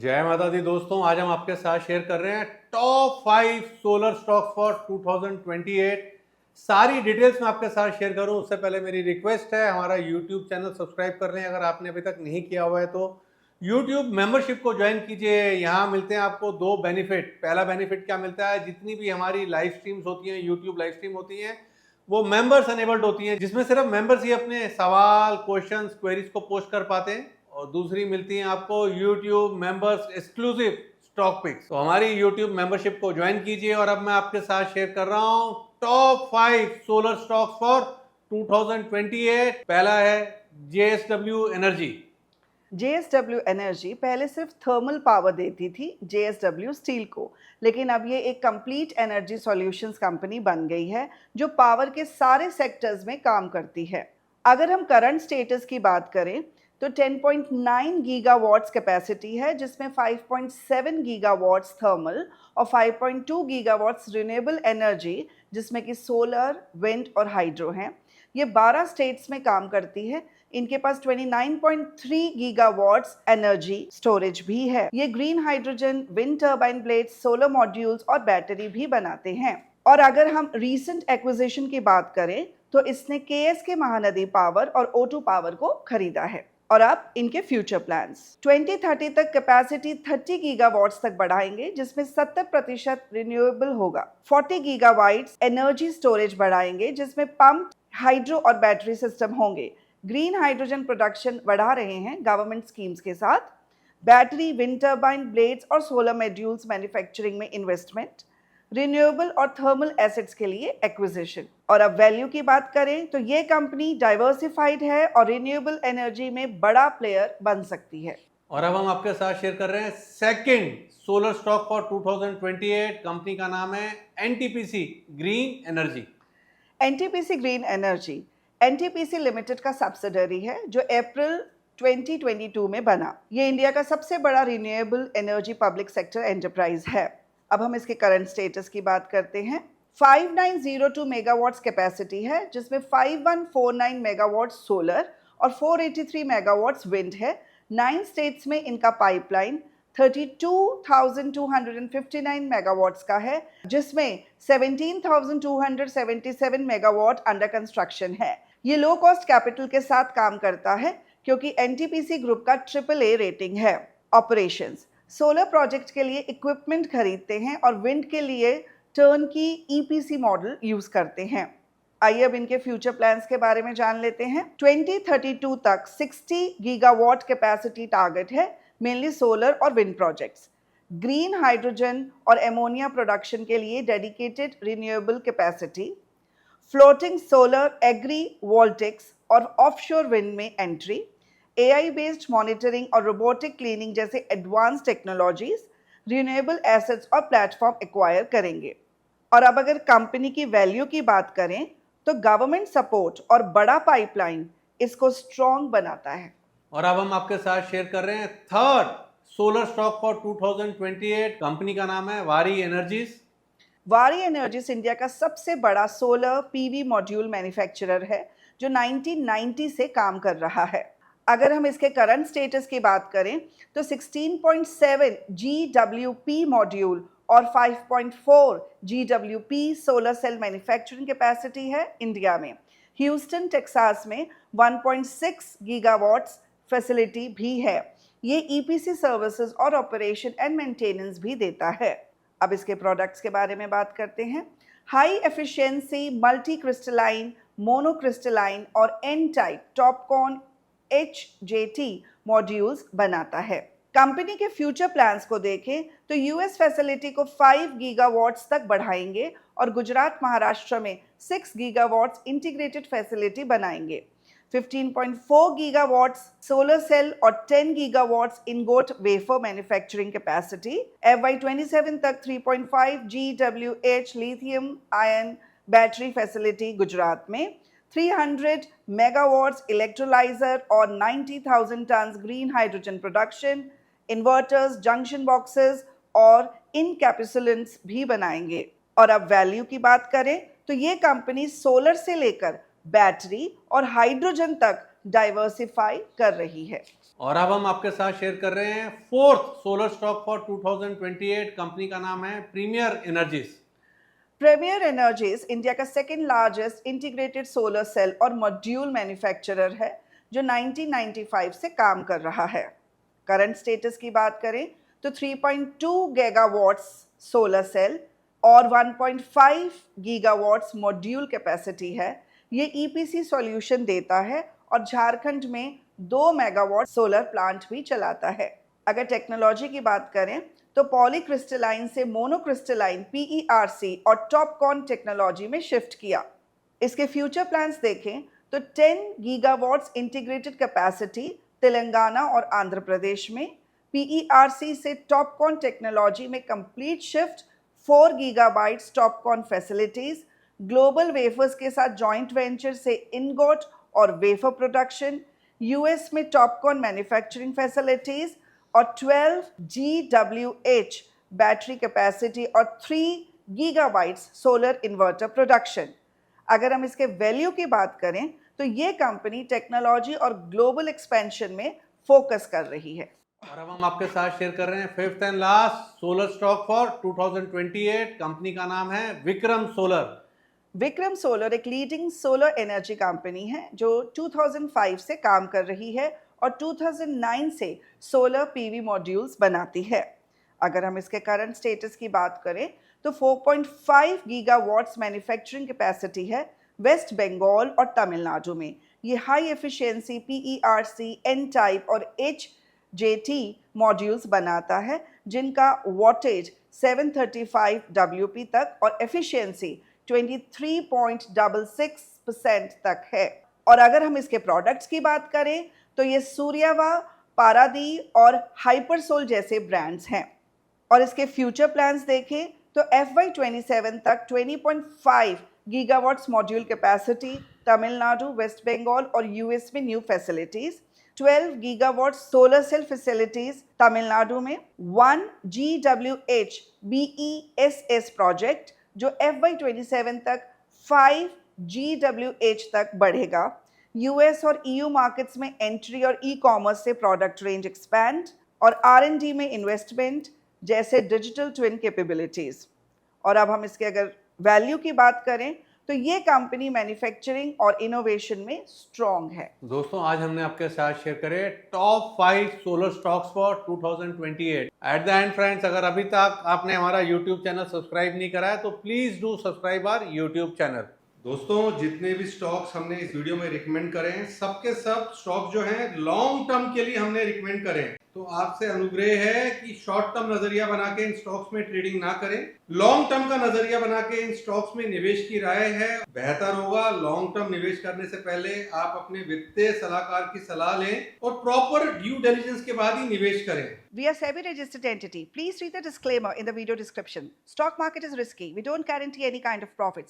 जय माता दी दोस्तों, आज हम आपके साथ शेयर कर रहे हैं टॉप 5 सोलर स्टॉक फॉर 2028। सारी डिटेल्स मैं आपके साथ शेयर करूं उससे पहले मेरी रिक्वेस्ट है, हमारा यूट्यूब चैनल सब्सक्राइब कर लें अगर आपने अभी तक नहीं किया हुआ है तो। यूट्यूब मेंबरशिप को ज्वाइन कीजिए। यहाँ मिलते हैं आपको दो बेनिफिट। पहला बेनिफिट क्या मिलता है, जितनी भी हमारी लाइव स्ट्रीम्स होती हैं, यूट्यूब लाइव स्ट्रीम होती हैं, वो मेंबर्स एनेबल्ड होती हैं, जिसमें सिर्फ मेंबर्स ही अपने सवाल, क्वेश्चंस, क्वेरीज को पोस्ट कर पाते हैं। और दूसरी मिलती है आपको YouTube members exclusive stock pics. तो हमारी YouTube मेंबरशिप को ज्वाइन कीजिए। और अब मैं आपके साथ शेयर कर रहा हूं टॉप 5 सोलर स्टॉक्स फॉर 2028। पहला है JSW एनर्जी। JSW एनर्जी पहले सिर्फ थर्मल पावर देती थी JSW स्टील को, लेकिन अब ये एक कंप्लीट एनर्जी सॉल्यूशंस कंपनी बन गई है जो पावर के सारे सेक्टर्स में काम करती है। अगर हम करंट स्टेटस की बात करें तो 10.9 गीगावाट्स कैपेसिटी है, जिसमें 5.7 गीगावाट्स थर्मल और 5.2 गीगावाट्स रिन्यूएबल एनर्जी, जिसमें कि सोलर, विंड और हाइड्रो हैं। ये 12 स्टेट्स में काम करती है। इनके पास 29.3 गीगावाट्स एनर्जी स्टोरेज भी है। ये green hydrogen, wind turbine blades, solar modules और बैटरी भी बनाते हैं। और अगर हम रीसेंट एक्विजिशन की बात करें तो इसने KSK महानदी पावर और O2 पावर को खरीदा है। और अब इनके फ्यूचर प्लान्स 2030 तक कैपेसिटी 30 गीगावाट्स तक बढ़ाएंगे, जिसमें 70% रिन्यूएबल होगा। 40 गीगावाट्स एनर्जी स्टोरेज बढ़ाएंगे, जिसमें पंप, हाइड्रो और बैटरी सिस्टम होंगे। ग्रीन हाइड्रोजन प्रोडक्शन बढ़ा रहे हैं गवर्नमेंट स्कीम्स के साथ। बैटरी, विंड टर्बाइन ब्लेड्स और सोलर मॉड्यूल्स मैन्युफैक्चरिंग में इन्वेस्टमेंट, रिन्यूएबल और थर्मल एसेट्स के लिए एक्विजिशन। और अब वैल्यू की बात करें तो ये कंपनी डाइवर्सिफाइड है और रिन्यूएबल एनर्जी में बड़ा प्लेयर बन सकती है। और अब हम आपके साथ शेयर कर रहे हैं second solar stock for 2028। Company का नाम है NTPC green energy. NTPC green energy NTPC limited का सब्सिडरी है जो अप्रैल 2022 में बना। ये इंडिया का सबसे बड़ा renewable energy public sector enterprise है। अब हम इसके करंट स्टेटस की बात करते हैं। 5902 मेगावाट्स कैपेसिटी है, जिसमें 5149 मेगावाट्स सोलर और 483 मेगावाट्स विंड है। 9 स्टेट्स में इनका पाइपलाइन 32,259 मेगावाट्स का है, जिसमें 17,277 मेगावाट अंडर कंस्ट्रक्शन है। ये लो कॉस्ट कैपिटल के साथ काम करता है क्योंकि NTPC ग्रुप का AAA रेटिंग है। ऑपरेशंस सोलर प्रोजेक्ट के लिए इक्विपमेंट खरीदते हैं और विंड के लिए टर्न की EPC मॉडल यूज करते हैं। आइए अब इनके फ्यूचर प्लान्स के बारे में जान लेते हैं। 2032 तक 60 गीगावाट कैपेसिटी टारगेट है, मेनली सोलर और विंड प्रोजेक्ट्स। ग्रीन हाइड्रोजन और एमोनिया प्रोडक्शन के लिए dedicated renewable capacity, floating solar, agrivoltaics और ऑफशोर विंड में एंट्री, AI बेस्ड मॉनिटरिंग और रोबोटिक क्लीनिंग जैसे एडवांस टेक्नोलॉजीज, रिन्यूएबल एसेट्स और प्लेटफॉर्म एक्वायर करेंगे। और अब अगर कंपनी की वैल्यू की बात करें तो गवर्नमेंट सपोर्ट और बड़ा पाइपलाइन इसको स्ट्रॉन्ग बनाता है। और अब हम आपके साथ शेयर कर रहे हैं third solar stock for 2028। Company का नाम है वारी एनर्जीज। वारी एनर्जीज इंडिया का सबसे बड़ा सोलर PV मॉड्यूल मैन्युफैक्चरर है जो 1990 से काम कर रहा है। अगर हम इसके करंट स्टेटस की बात करें तो 16.7 GWP मॉड्यूल और 5.4 GWP solar cell manufacturing capacity है इंडिया में। ह्यूस्टन टेक्सास में 1.6 गीगावाट्स फैसिलिटी भी है। ये EPC सर्विसेज और ऑपरेशन एंड मेंटेनेंस भी देता है। अब इसके प्रोडक्ट्स के बारे में बात करते हैं। High efficiency multi crystalline, monocrystalline और N type Topcon HJT modules बनाता है। कंपनी के फ्यूचर प्लान्स को देखें तो US फैसिलिटी को 5 गीगावाट्स तक बढ़ाएंगे और गुजरात, महाराष्ट्र में 6 गीगावाट्स इंटीग्रेटेड फैसिलिटी बनाएंगे। 15.4 गीगावाट्स सोलर सेल और 10 gigawatts ingot wafer manufacturing capacity. FY27 तक 3.5 GWH lithium ion battery facility Gujarat में, 300 मेगावाट्स इलेक्ट्रोलाइजर और 90,000 ton green hydrogen production, inverters, junction boxes और इनकैप्सुलेंट्स भी बनाएंगे। और अब वैल्यू की बात करें तो ये कंपनी सोलर से लेकर बैटरी और हाइड्रोजन तक डाइवर्सिफाई कर रही है। और अब हम आपके साथ शेयर कर रहे हैं fourth solar stock for 2028। Company का नाम है premier energies. Premier energies India का second largest integrated solar cell और मॉड्यूल मैन्युफैक्चरर है जो 1995 से काम कर रहा है। करंट स्टेटस की बात करें तो 3.2 गीगावाट्स सोलर सेल और 1.5 गीगावाट्स मॉड्यूल कैपेसिटी है। ये ईपीसी सॉल्यूशन देता है और झारखंड में 2 मेगावाट सोलर प्लांट भी चलाता है। अगर टेक्नोलॉजी की बात करें तो पॉलीक्रिस्टलाइन से मोनोक्रिस्टलाइन PERC और टॉपकॉन टेक्नोलॉजी में शिफ्ट किया। इसके फ्यूचर प्लान्स देखें तो 10 गीगावाट्स इंटीग्रेटेड कैपेसिटी तेलंगाना और आंध्र प्रदेश में, PERC से टॉपकॉन टेक्नोलॉजी में complete shift, 4 gigabytes Topcon facilities, global wafers के साथ जॉइंट वेंचर से इनगोट और वेफर प्रोडक्शन, यूएस में टॉपकॉन मैन्युफैक्चरिंग फैसिलिटीज और 12 GWH बैटरी कैपेसिटी और 3 गीगाबाइट्स सोलर इन्वर्टर प्रोडक्शन। अगर हम इसके वैल्यू की बात करें तो ये कंपनी टेक्नोलॉजी और ग्लोबल एक्सपेंशन में फोकस कर रही है। और अब हम आपके साथ शेयर कर रहे हैं fifth and last solar stock for 2028। Company का नाम है विक्रम सोलर। विक्रम सोलर एक लीडिंग सोलर एनर्जी कंपनी है जो 2005 से काम कर रही है और 2009 से सोलर पीवी मॉड्यूल्स बनाती है। अगर हम इसके करंट स्टेटस की बात करें तो 4.5 गीगावाट्स मैन्युफैक्चरिंग कैपेसिटी है वेस्ट बंगाल और तमिलनाडु में। ये high efficiency PERC, N type और HJT मॉड्यूल्स बनाता है जिनका वॉटेज 735 WP तक और एफिशिएंसी 23.66% तक है। और अगर हम इसके प्रोडक्ट्स की बात करें तो ये सूर्यावा, पारादी और हाइपरसोल जैसे ब्रांड्स हैं। और इसके फ्यूचर प्लान्स देखें तो FY27 तक 20.5 gigawatts module capacity, Tamil Nadu, West Bengal और यूएस में new facilities, 12 gigawatt solar cell facilities Tamil Nadu में, 1 GWH BESS प्रोजेक्ट जो FY27 तक 5 GWH तक बढ़ेगा। यूएस और EU मार्केट्स में एंट्री और ई-कॉमर्स से प्रोडक्ट रेंज एक्सपैंड और R&D में इन्वेस्टमेंट जैसे डिजिटल ट्विन कैपेबिलिटीज। और अब हम इसके अगर वैल्यू की बात करें तो ये कंपनी मैन्युफैक्चरिंग और इनोवेशन में स्ट्रॉन्ग है। दोस्तों आज हमने आपके साथ शेयर करे top 5 solar stocks for 2028। At the end friends, अगर अभी तक आपने हमारा यूट्यूब चैनल सब्सक्राइब नहीं करा है तो please do subscribe our YouTube channel. दोस्तों जितने भी स्टॉक्स हमने इस वीडियो में रिकमेंड करे हैं सबके सब स्टॉक जो हैं लॉन्ग टर्म के लिए हमने रिकमेंड करे हैं। तो आपसे अनुग्रह है कि शॉर्ट टर्म नजरिया बना के इन स्टॉक्स में ट्रेडिंग ना करें। लॉन्ग टर्म का नजरिया बना के इन स्टॉक्स में निवेश की राय है। बेहतर होगा लॉन्ग टर्म निवेश करने से पहले आप अपने वित्तीय सलाहकार की सलाह लें और प्रॉपर ड्यू डिलिजेंस के बाद ही निवेश करें। We are SEBI registered entity. Please read the disclaimer in the video description. Stock market is risky. We don't guarantee any kind of profits.